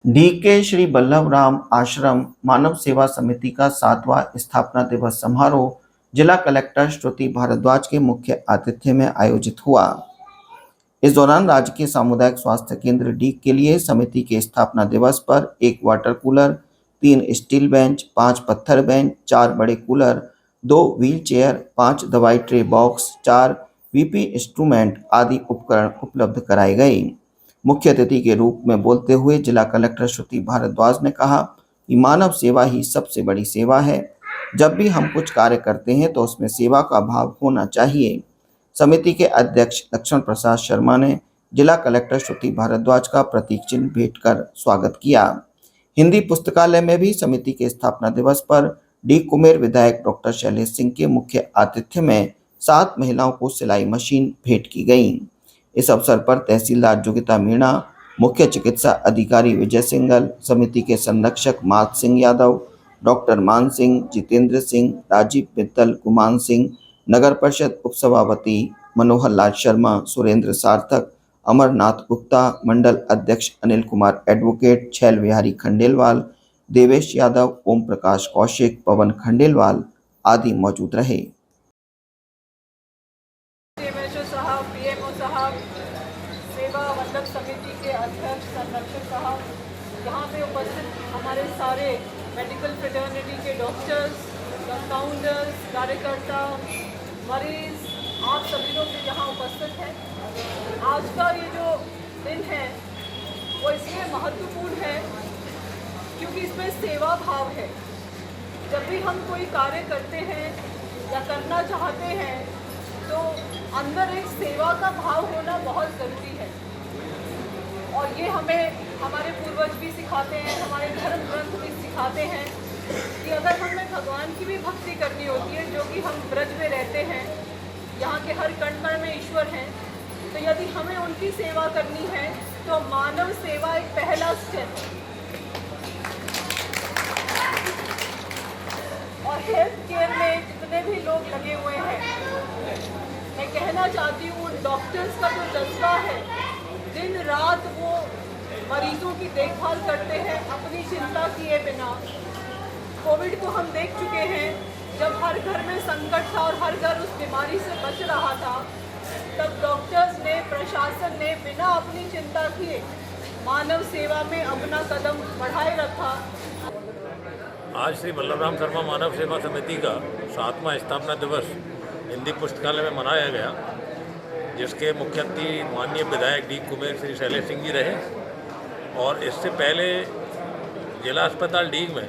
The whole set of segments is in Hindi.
डीके श्री बल्लभ राम आश्रम मानव सेवा समिति का 7वां स्थापना दिवस समारोह जिला कलेक्टर श्रुति भारद्वाज के मुख्य आतिथ्य में आयोजित हुआ। इस दौरान राजकीय सामुदायिक स्वास्थ्य केंद्र डीक के लिए समिति के स्थापना दिवस पर 1 वाटर कूलर, 3 स्टील बेंच, 5 पत्थर बेंच, 4 बड़े कूलर, 2 व्हील चेयर, 5 दवाई ट्रे बॉक्स, 4 वीपी इंस्ट्रूमेंट आदि उपकरण उपलब्ध कराए गए। मुख्य अतिथि के रूप में बोलते हुए जिला कलेक्टर श्रुति भारद्वाज ने कहा कि मानव सेवा ही सबसे बड़ी सेवा है। जब भी हम कुछ कार्य करते हैं तो उसमें सेवा का भाव होना चाहिए। समिति के अध्यक्ष लक्ष्मण प्रसाद शर्मा ने जिला कलेक्टर श्रुति भारद्वाज का प्रतीक चिन्ह भेंट कर स्वागत किया। हिंदी पुस्तकालय में भी समिति के स्थापना दिवस पर डी कुमेर विधायक डॉक्टर शैलेश सिंह के मुख्य आतिथ्य में 7 महिलाओं को सिलाई मशीन भेंट की गई। इस अवसर पर तहसीलदार जोगिता मीणा, मुख्य चिकित्सा अधिकारी विजय सिंघल, समिति के संरक्षक मात सिंह यादव, डॉक्टर मान सिंह, जितेंद्र सिंह, राजीव मित्तल, गुमान सिंह, नगर परिषद उपसभापति मनोहर लाल शर्मा, सुरेंद्र सार्थक, अमरनाथ गुप्ता, मंडल अध्यक्ष अनिल कुमार एडवोकेट, छैल विहारी खंडेलवाल, देवेश यादव, ओम प्रकाश कौशिक, पवन खंडेलवाल आदि मौजूद रहे। साहब, पीएमओ साहब, सेवा वंदक समिति के अध्यक्ष संरक्षक साहब, यहाँ पे उपस्थित हमारे सारे मेडिकल फ्रेटर्निटी के डॉक्टर्स, कंपाउंडर्स, कार्यकर्ता, मरीज, आप सभी लोग जो यहाँ उपस्थित हैं। आज का ये जो दिन है वो इसलिए महत्वपूर्ण है क्योंकि इसमें सेवा भाव है। जब भी हम कोई कार्य करते हैं या करना चाहते हैं तो अंदर एक सेवा का भाव होना बहुत ज़रूरी है। और ये हमें हमारे पूर्वज भी सिखाते हैं, हमारे धर्म ग्रंथ भी सिखाते हैं कि अगर हमें भगवान की भी भक्ति करनी होती है, जो कि हम ब्रज में रहते हैं, यहाँ के हर कण कण में ईश्वर हैं, तो यदि हमें उनकी सेवा करनी है तो मानव सेवा एक पहला स्टेप है। और हेल्थ केयर में जितने भी लोग लगे हुए हैं, मैं कहना चाहती हूँ उन डॉक्टर्स का जो जज्बा है, दिन रात वो मरीजों की देखभाल करते हैं अपनी चिंता किए बिना। कोविड को हम देख चुके हैं, जब हर घर में संकट था और हर घर उस बीमारी से बच रहा था, तब डॉक्टर्स ने, प्रशासन ने बिना अपनी चिंता किए मानव सेवा में अपना कदम बढ़ाए रखा। आज श्री बल्लभ राम शर्मा मानव सेवा समिति का 7वां स्थापना दिवस हिंदी पुस्तकालय में मनाया गया, जिसके मुख्य अतिथि माननीय विधायक डी कुमेर श्री शैलेश सिंह जी रहे। और इससे पहले जिला अस्पताल डीग में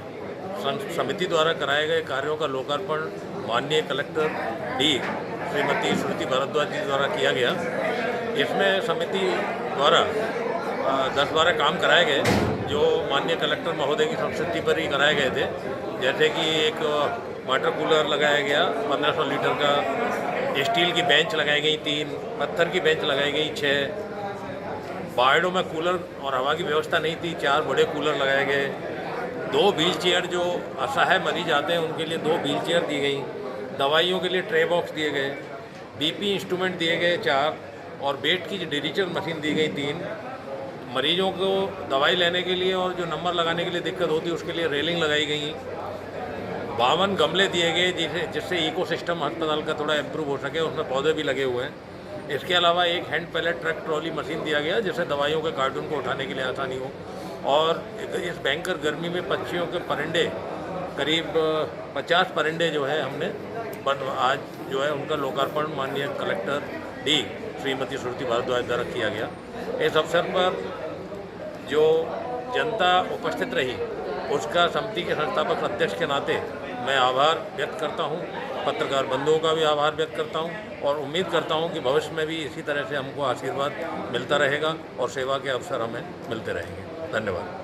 समिति द्वारा कराए गए कार्यों का लोकार्पण माननीय कलेक्टर डीग श्रीमती श्रुति भारद्वाज जी द्वारा किया गया। इसमें समिति द्वारा 10-12 काम कराए गए जो माननीय कलेक्टर महोदय की संस्तुति पर ही कराए गए थे। जैसे कि एक वाटर कूलर लगाया गया 1500 लीटर का, स्टील की बेंच लगाई गई 3, पत्थर की बेंच लगाई गई 6, वार्डों में कूलर और हवा की व्यवस्था नहीं थी, 4 बड़े कूलर लगाए गए, 2 व्हील चेयर जो असहाय मरीज आते हैं उनके लिए 2 व्हील चेयर दी गई, दवाइयों के लिए ट्रे बॉक्स दिए गए, बीपी इंस्ट्रूमेंट दिए गए 4 और बेड की जो डिजिटल मशीन दी गई 3। मरीजों को दवाई लेने के लिए और जो नंबर लगाने के लिए दिक्कत होती है उसके लिए रेलिंग लगाई गई, 52 गमले दिए गए जिससे इकोसिस्टम अस्पताल का थोड़ा इम्प्रूव हो सके, उसमें पौधे भी लगे हुए हैं। इसके अलावा एक hand pallet truck trolley machine दिया गया जिससे दवाइयों के कार्टून को उठाने के लिए आसानी हो। और इस भयंकर गर्मी में पक्षियों के परिंदे, करीब 50 परिंदे जो है हमने आज जो है उनका लोकार्पण माननीय कलेक्टर डी श्रीमती श्रुति भारद्वाज द्वारा किया गया। इस अवसर पर जो जनता उपस्थित रही उसका समिति के संस्थापक अध्यक्ष के नाते मैं आभार व्यक्त करता हूं, पत्रकार बंधुओं का भी आभार व्यक्त करता हूं और उम्मीद करता हूं कि भविष्य में भी इसी तरह से हमको आशीर्वाद मिलता रहेगा और सेवा के अवसर हमें मिलते रहेंगे। धन्यवाद।